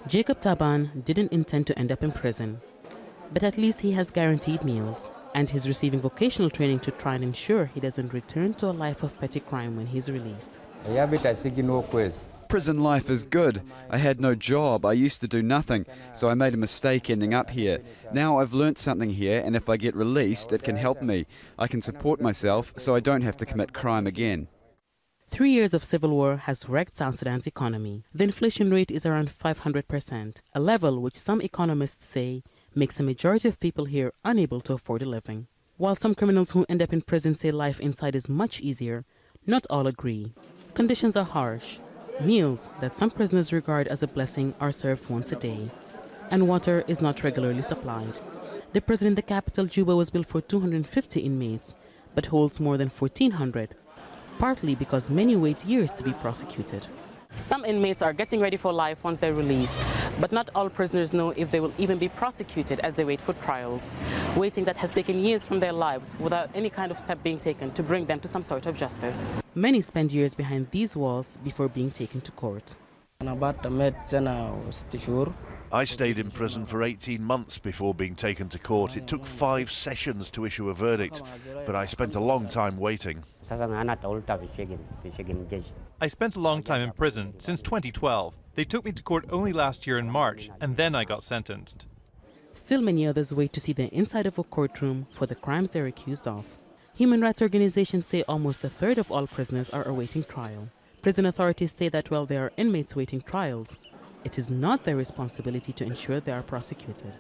Jacob Taban didn't intend to end up in prison, but at least he has guaranteed meals, and he's receiving vocational training to try and ensure he doesn't return to a life of petty crime when he's released. Prison life is good. I had no job, I used to do nothing, so I made a mistake ending up here. Now I've learnt something here, and if I get released, it can help me. I can support myself, so I don't have to commit crime again. 3 years of civil war has wrecked South Sudan's economy. The inflation rate is around 500%, a level which some economists say makes a majority of people here unable to afford a living. While some criminals who end up in prison say life inside is much easier, not all agree. Conditions are harsh. Meals that some prisoners regard as a blessing are served once a day, and water is not regularly supplied. The prison in the capital, Juba, was built for 250 inmates, but holds more than 1,400, partly because many wait years to be prosecuted. Some inmates are getting ready for life once they're released, but not all prisoners know if they will even be prosecuted as they wait for trials, waiting that has taken years from their lives without any kind of step being taken to bring them to some sort of justice. Many spend years behind these walls before being taken to court. I stayed in prison for 18 months before being taken to court. It took 5 sessions to issue a verdict, but I spent a long time waiting. I spent a long time in prison, since 2012. They took me to court only last year in March, and then I got sentenced. Still many others wait to see the inside of a courtroom for the crimes they're accused of. Human rights organizations say almost a third of all prisoners are awaiting trial. Prison authorities say that while there are inmates waiting trials, it is not their responsibility to ensure they are prosecuted.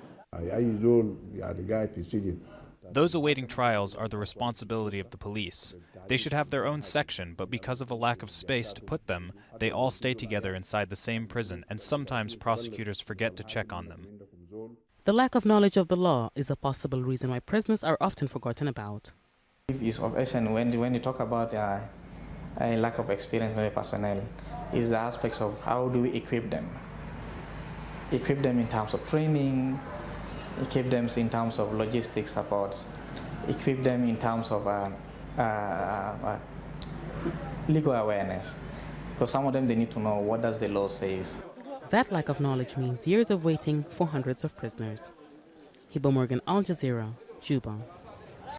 Those awaiting trials are the responsibility of the police. They should have their own section, but because of a lack of space to put them, they all stay together inside the same prison, and sometimes prosecutors forget to check on them. The lack of knowledge of the law is a possible reason why prisoners are often forgotten about. Is of essence when you talk about a lack of experience by the personnel, is the aspects of how do we equip them. Equip them in terms of training, equip them in terms of logistic supports, equip them in terms of legal awareness. Because some of them, they need to know what does the law says. That lack of knowledge means years of waiting for hundreds of prisoners. Hiba Morgan, Al Jazeera, Juba.